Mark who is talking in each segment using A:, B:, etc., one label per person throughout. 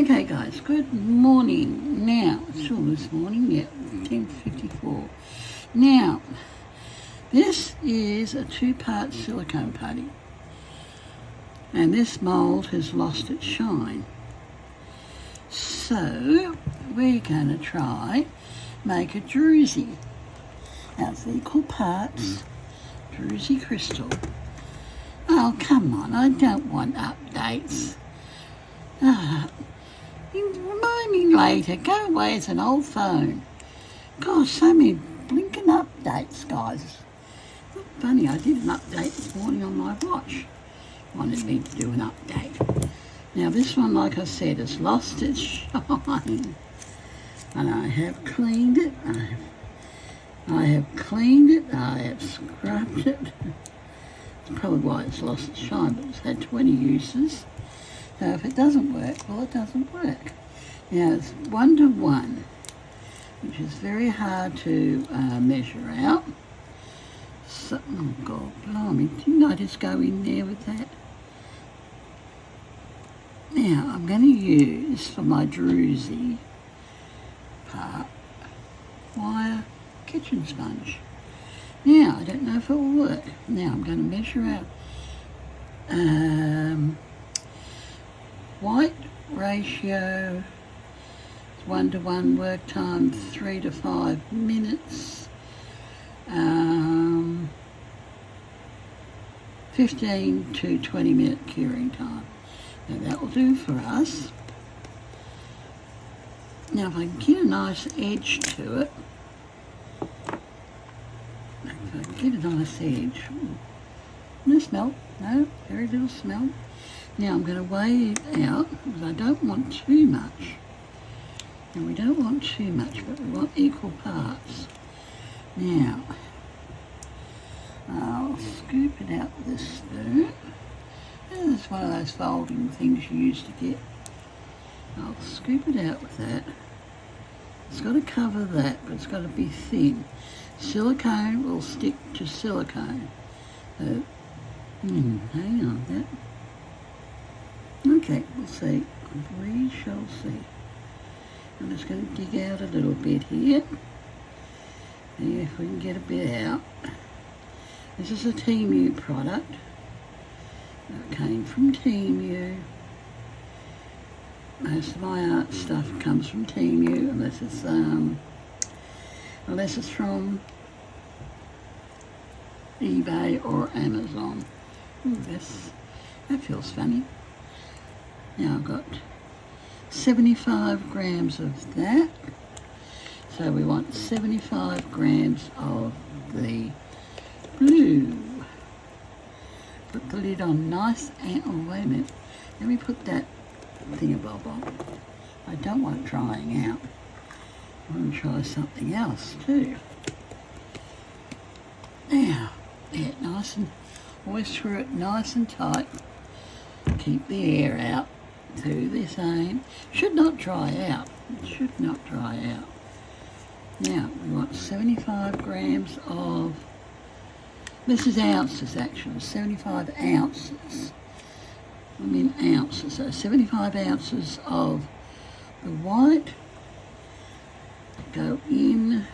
A: Okay guys, good morning. Now, it's still this morning, yeah, 10:54. Now, this is a 2-part silicone putty. And this mould has lost its shine. So, we're going to try make a druzy. Now, it's equal parts druzy crystal. Oh, come on, I don't want updates. You remind me later. Go away, it's an old phone. Gosh, so many blinking updates, guys. Funny, I did an update this morning on my watch. Wanted me to do an update. Now this one, like I said, has lost its shine. And I have cleaned it. I have cleaned it. I have scrubbed it. That's probably why it's lost its shine, but it's had 20 uses. So if it doesn't work, well, it doesn't work. Now it's 1:1, which is very hard to measure out. So, oh God, blimey, didn't I just go in there with that? Now I'm going to use for my druzy part wire kitchen sponge. Now I don't know if it will work. Now I'm going to measure out white ratio 1:1, work time 3 to 5 minutes, 15 to 20 minute curing time. Now that will do for us. Now if I can get a nice edge to it, if I can get a nice edge, no smell, no, very little smell. Now I'm going to weigh it out because I don't want too much. And we don't want too much, but we want equal parts. Now, I'll scoop it out with this spoon. And it's one of those folding things you used to get. I'll scoop it out with that. It's got to cover that, but it's got to be thin. Silicone will stick to silicone. So, hang on, that. Okay, we'll see. We shall see. I'm just going to dig out a little bit here. See if we can get a bit out. This is a Temu product. It came from Temu. Most of my art stuff comes from Temu, unless it's from eBay or Amazon. Ooh, that feels funny. Now I've got 75 grams of that. So we want 75 grams of the blue. Put the lid on nice and, oh wait a minute, let me put that thingamabob on. I don't want it drying out. I want to try something else too. Now, yeah, nice and, always screw it nice and tight. Keep the air out. To the same. Should not dry out. It should not dry out. Now, we want 75 grams of, this is ounces actually, 75 ounces. I mean ounces. So 75 ounces of the white go in.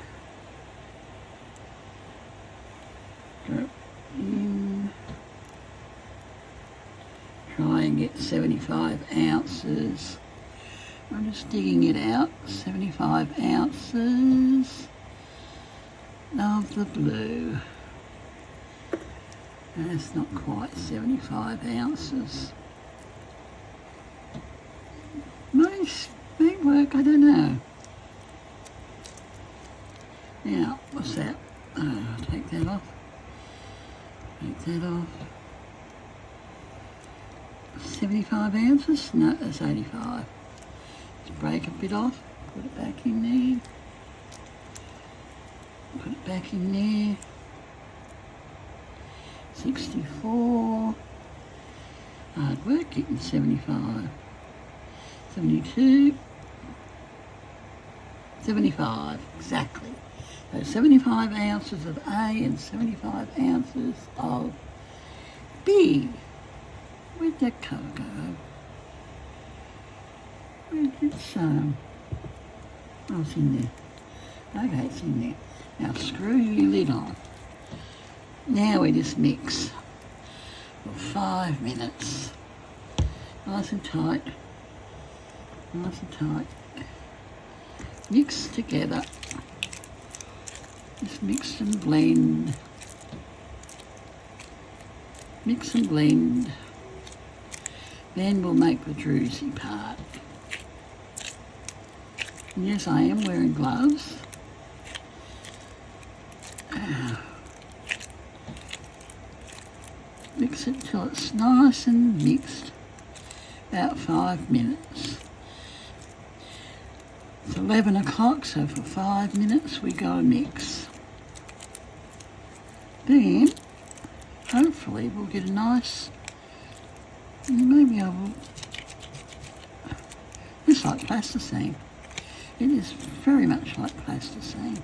A: Try and get 75 ounces. I'm just digging it out. 75 ounces of the blue. That's not quite 75 ounces. May work, I don't know. Now, what's that? I'll take that off. Take that off. 75 ounces? No, that's 85. Let's break a bit off, put it back in there. Put it back in there. 64. Hard work getting 75. 72. 75, exactly. So 75 ounces of A and 75 ounces of B. Where'd that colour go? It's oh, it's in there. Okay, it's in there. Now screw your lid on. Now we just mix for 5 minutes. Nice and tight. Nice and tight. Mix together. Just mix and blend. Mix and blend. Then we'll make the druzy part. And yes, I am wearing gloves. Mix it till it's nice and mixed. About 5 minutes. It's 11 o'clock, so for 5 minutes we gotta mix. Then, hopefully we'll get a nice, maybe I will, it's like plasticine. It is very much like plasticine.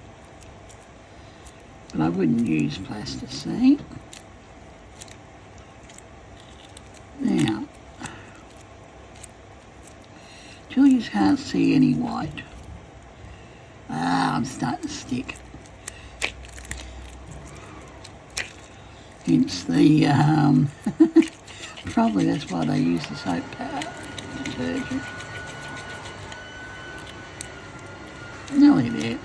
A: But I wouldn't use plasticine. Now, till you can't see any white. I'm starting to stick. Hence the, probably that's why they use the soap detergent. Nearly there.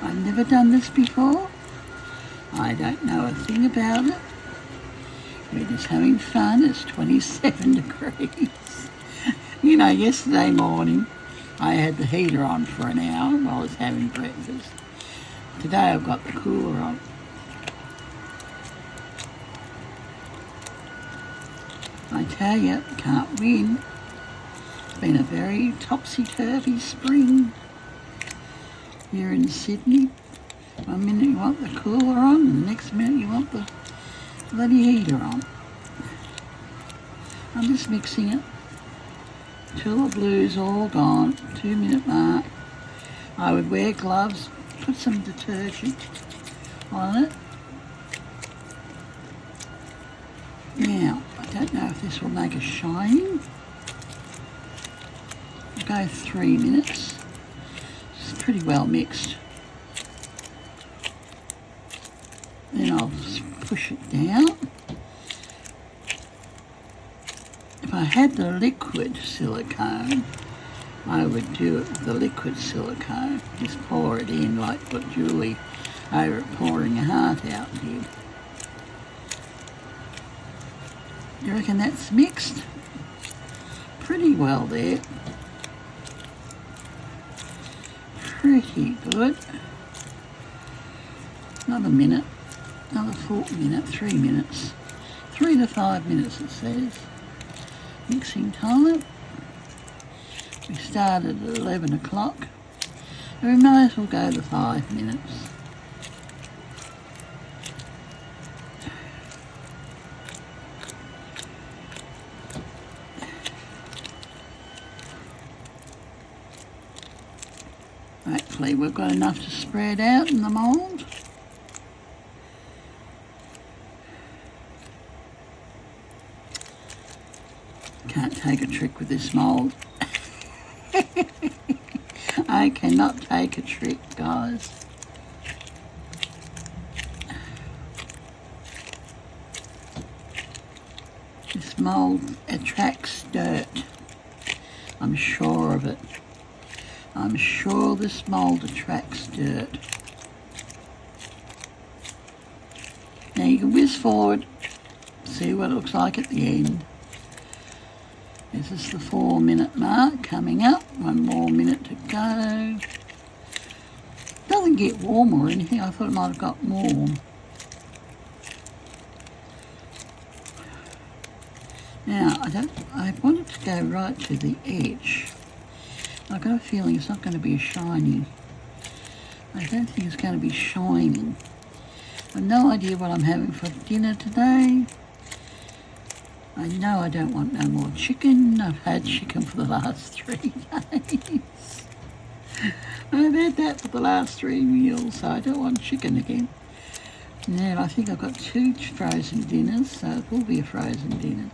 A: I've never done this before. I don't know a thing about it. We're just having fun. It's 27 degrees. You know, yesterday morning I had the heater on for an hour while I was having breakfast. Today I've got the cooler on. I tell you, can't win. It's been a very topsy-turvy spring here in Sydney. 1 minute you want the cooler on, and the next minute you want the bloody heater on. I'm just mixing it till the blue's all gone. 2 minute mark. I would wear gloves, put some detergent on it. Now, I don't know if this will make a shining. I'll go 3 minutes. It's pretty well mixed. Then I'll push it down. If I had the liquid silicone, I would do it with the liquid silicone. Just pour it in like what Julie over at Pouring a Heart Out did. You reckon that's mixed? Pretty well there. Pretty good. Another minute. Another full minute, 3 minutes. 3 to 5 minutes it says. Mixing time. We started at 11 o'clock. We may as well go to 5 minutes. Hopefully we've got enough to spread out in the mould. Can't take a trick with this mould. I cannot take a trick, guys. This mould attracts dirt. I'm sure of it. I'm sure this mould attracts dirt. Now you can whiz forward, see what it looks like at the end. This is the 4 minute mark coming up. 1 more minute to go. Doesn't get warm or anything. I thought it might have got warm. Now I want it to go right to the edge. I've got a feeling it's not going to be shiny. I don't think it's going to be shining. I've no idea what I'm having for dinner today. I know I don't want no more chicken. I've had chicken for the last 3 days. I've had that for the last 3 meals, so I don't want chicken again. Now I think I've got 2 frozen dinners, so it will be a frozen dinner.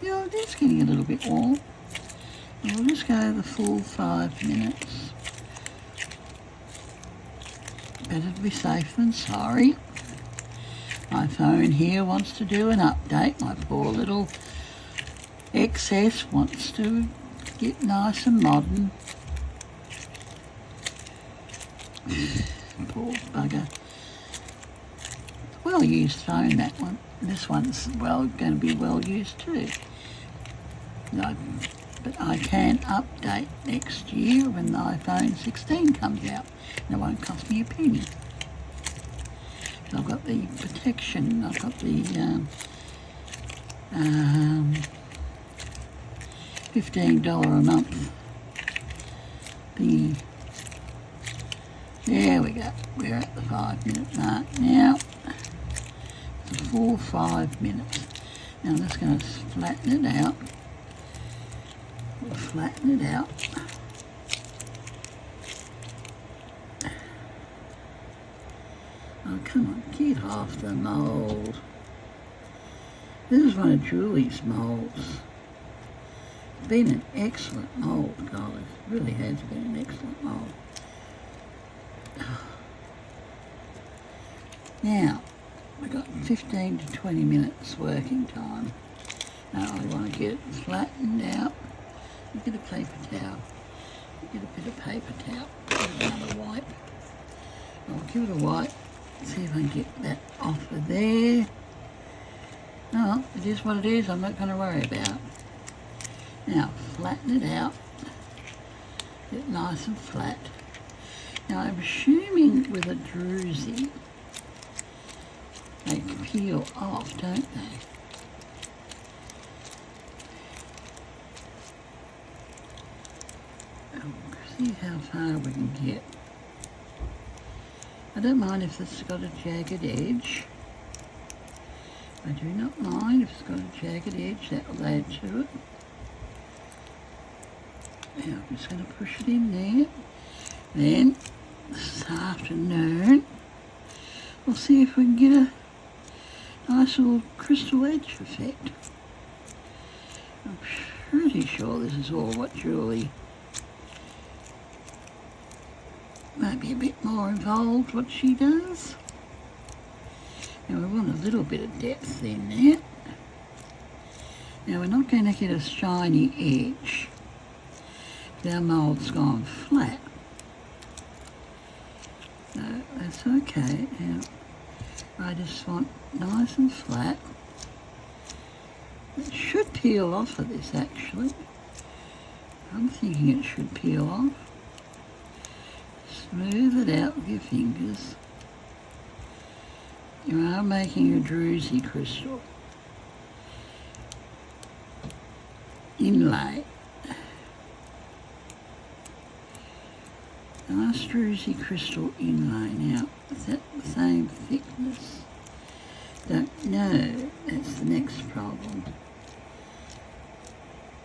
A: Yeah, it is getting a little bit warm. We'll just go the full 5 minutes. Better to be safe than sorry. My phone here wants to do an update. My poor little XS wants to get nice and modern. Poor bugger. Well used phone, that one. This one's going to be well used too. No, but I can update next year when the iPhone 16 comes out. And it won't cost me a penny. I've got the protection. I've got the $15 a month. There we go. We're at the 5 minute mark now. It's a full 5 minutes. Now I'm just going to flatten it out. We'll flatten it out. Oh, come on, get off the mould. This is one of Julie's moulds. It's been an excellent mould, guys. It really has been an excellent mould. Now, we've got 15 to 20 minutes working time. Now I want to get it flattened out. Get a paper towel. Get a bit of paper towel. Get another wipe. I'll give it a wipe. See if I can get that off of there. Oh, it is what it is. I'm not going to worry about it. Now, flatten it out. Get it nice and flat. Now, I'm assuming with a druzy, they peel off, don't they? Oh, see how far we can get. I don't mind if it's got a jagged edge. I do not mind if it's got a jagged edge. That will add to it. Now I'm just going to push it in there. Then, this afternoon, we'll see if we can get a nice little crystal edge effect. I'm pretty sure this is all what Julie... Might be a bit more involved what she does. Now we want a little bit of depth in there. Now we're not going to get a shiny edge. Our mould's gone flat. No, that's okay. Now I just want nice and flat. It should peel off of this actually. I'm thinking it should peel off. Smooth it out with your fingers. You are making a druzy crystal. Inlay. Nice druzy crystal inlay. Now, is that the same thickness? Don't know. That's the next problem.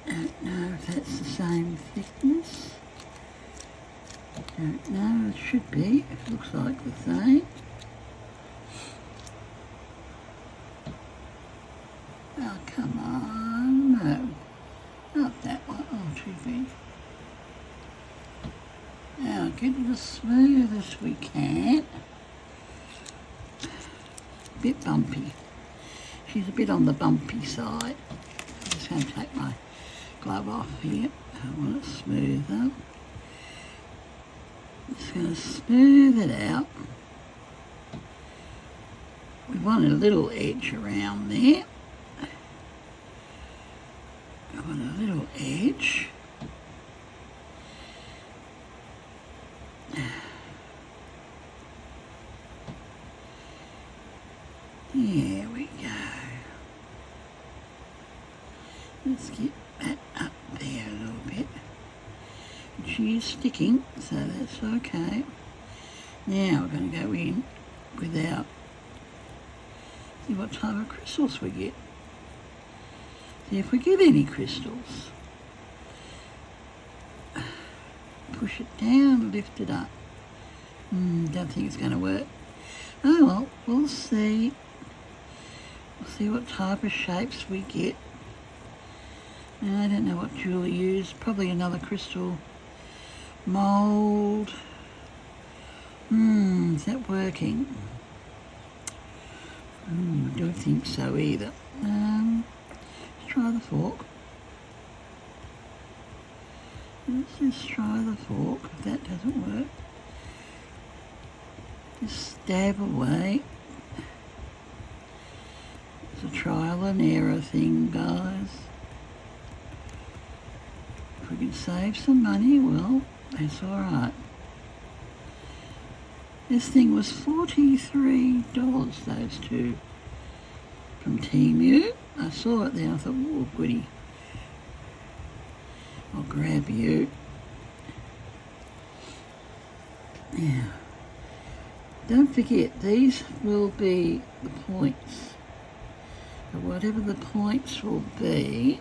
A: Don't know if that's the same thickness. Don't know, it should be. It looks like the same. Oh, come on. No. Not that one. Oh, too big. Now, get it as smooth as we can. A bit bumpy. She's a bit on the bumpy side. I'm just going to take my glove off here. I want it smoother. Just going to smooth it out. We want a little edge around there. I want a little edge. There we go. Let's get that up there a little bit. She is sticking, so that's okay. Now we're going to go in without, see what type of crystals we get. See if we get any crystals. Push it down, lift it up. Don't think it's going to work. Oh well, we'll see. We'll see what type of shapes we get. I don't know what Julie used. Probably another crystal mould. Is that working? I don't think so either. Let's try the fork. Let's just try the fork. If that doesn't work, just stab away. It's a trial and error thing, guys. If we can save some money, well, that's all right. This thing was $43, those two, from Temu. I saw it there, I thought, oh, goody. I'll grab you. Now, don't forget, these will be the points. But whatever the points will be,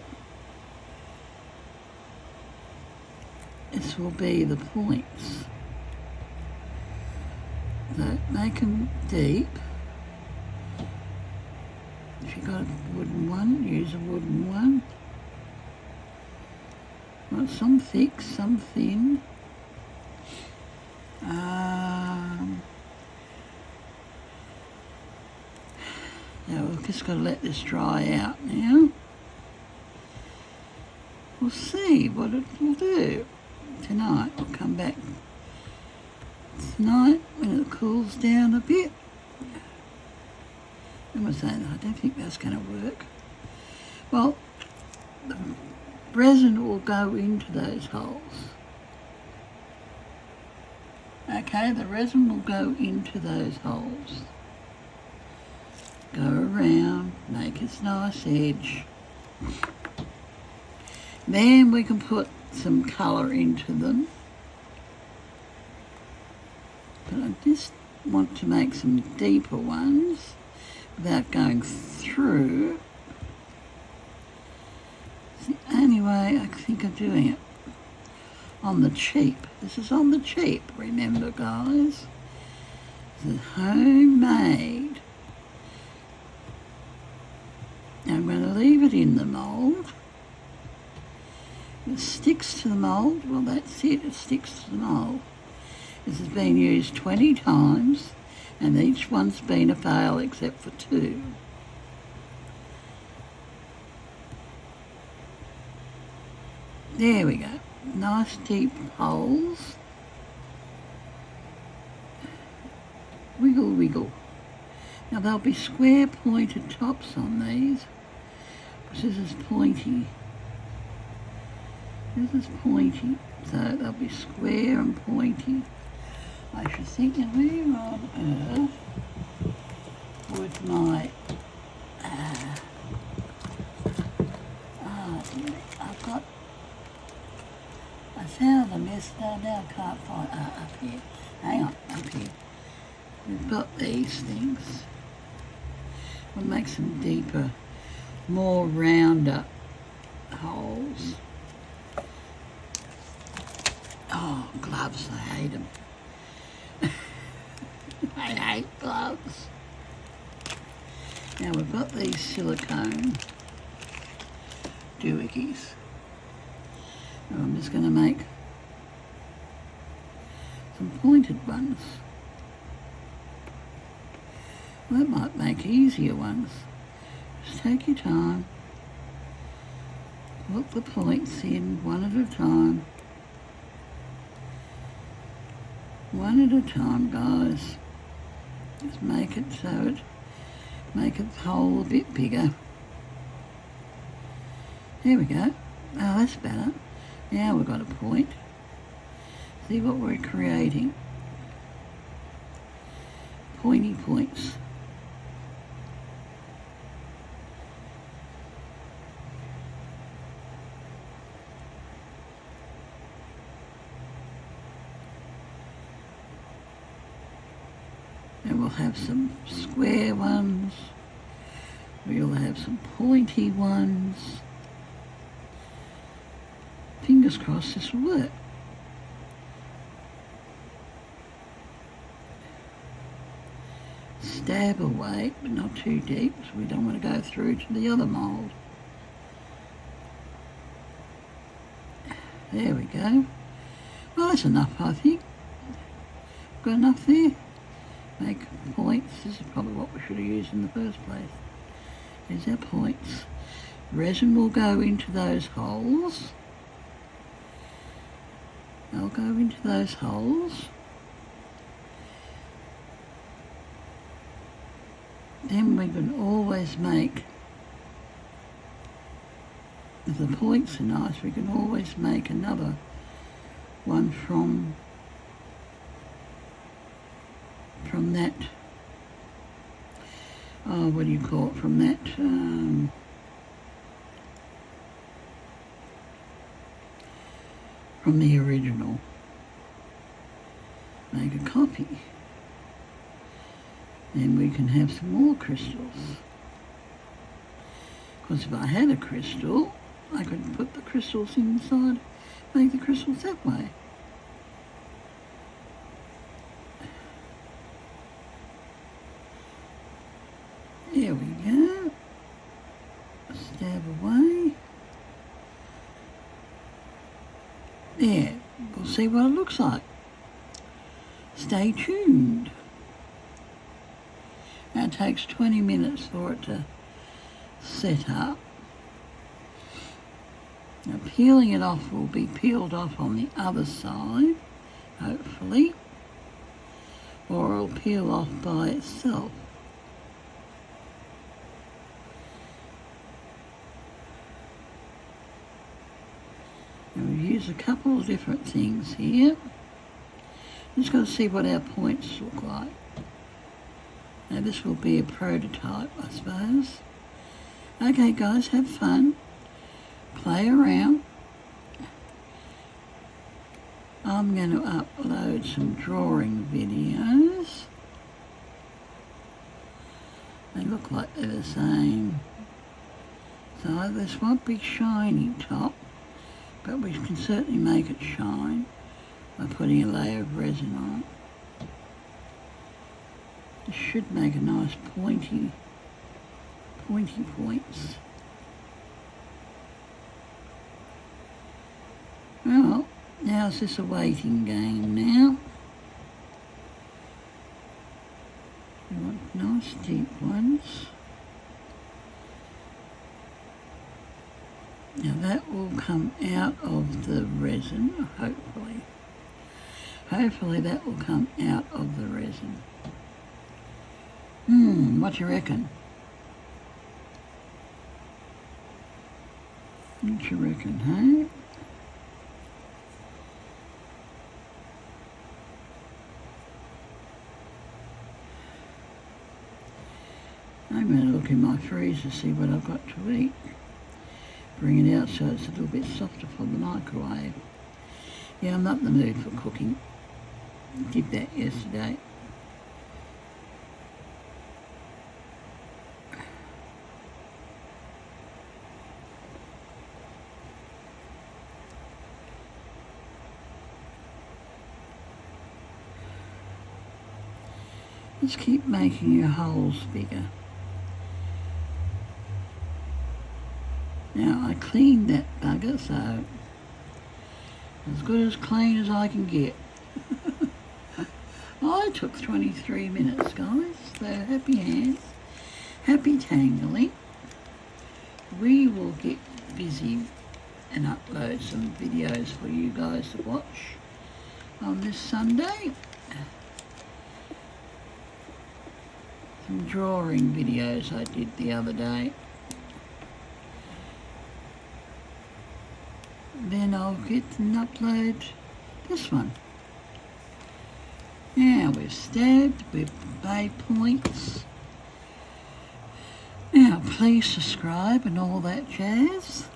A: this will be the points. So make them deep. If you've got a wooden one, use a wooden one. Well, some thick, some thin. Now we've just got to let this dry out now. We'll see what it will do. Tonight we'll come back tonight when it cools down a bit. I was saying, I don't think that's going to work. Well, the resin will go into those holes. Okay, the resin will go into those holes. Go around, make its nice edge. Then we can put some colour into them. But I just want to make some deeper ones without going through. It's the only way I think of doing it. On the cheap. This is on the cheap, remember, guys. This is homemade. Now I'm going to leave it in the mould. It sticks to the mould. Well, that's it. It sticks to the mould. This has been used 20 times, and each one's been a fail except for 2. There we go. Nice deep holes. Wiggle, wiggle. Now there'll be square pointed tops on these. This is pointy. This is pointy. So they'll be square and pointy. I should think, where on earth would my I found them yesterday, now I can't find, up here, hang on, up here. We've got these things. We'll make some deeper, more rounder holes. Oh, gloves, I hate them. I hate gloves. Now we've got these silicone doohickeys. Now I'm just going to make some pointed ones. Well, that might make easier ones. Just take your time. Put the points in one at a time. One at a time, guys. Just make it so make the hole a bit bigger. There we go. Oh, that's better. Now we've got a point. See what we're creating. Pointy points. And we'll have some square ones. We'll have some pointy ones. Fingers crossed this will work. Stab away, but not too deep, so we don't want to go through to the other mould. There we go. Well, that's enough, I think. Got enough there. Make points. This is probably what we should have used in the first place. There's our points. Resin will go into those holes. They'll go into those holes. Then we can always make, if the points are nice, we can always make another one from that, oh, what do you call it, from that, from the original. Make a copy. Then we can have some more crystals. Because if I had a crystal, I could put the crystals inside, make the crystals that way. There we go. Stab away. There, we'll see what it looks like. Stay tuned. Now it takes 20 minutes for it to set up. Now peeling it off will be peeled off on the other side, hopefully, or it'll peel off by itself. And we'll use a couple of different things here. Just got to see what our points look like. Now this will be a prototype, I suppose. Okay guys, have fun. Play around. I'm going to upload some drawing videos. They look like they're the same. So this won't be shiny top, but we can certainly make it shine by putting a layer of resin on it. This should make a nice pointy points. Well, now is this a waiting game now? We want nice deep ones. Now that will come out of the resin, hopefully. Hopefully that will come out of the resin. What do you reckon? What do you reckon, hey? I'm going to look in my freezer to see what I've got to eat. Bring it out so it's a little bit softer for the microwave. Yeah, I'm not in the mood for cooking. Did that yesterday. Just keep making your holes bigger. Now I cleaned that bugger, so as good as clean as I can get. I took 23 minutes, guys, so happy hands, happy tangling. We will get busy and upload some videos for you guys to watch on this Sunday. Some drawing videos I did the other day. Then I'll get and upload this one. Now we've stabbed with bay points. Now please subscribe and all that jazz.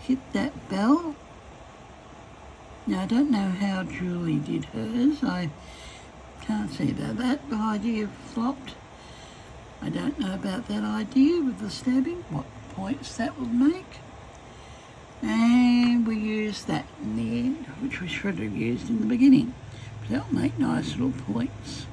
A: Hit that bell. Now I don't know how Julie did hers. I can't see that. That idea flopped. I don't know about that idea with the stabbing, what points that would make. And we use that in the end, which we should have used in the beginning. But that'll make nice little points.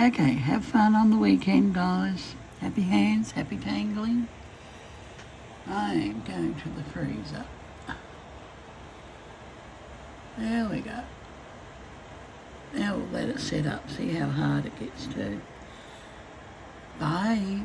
A: Okay, have fun on the weekend, guys. Happy hands, happy tangling. I am going to the freezer. There we go. Now we'll let it set up, see how hard it gets to. Bye.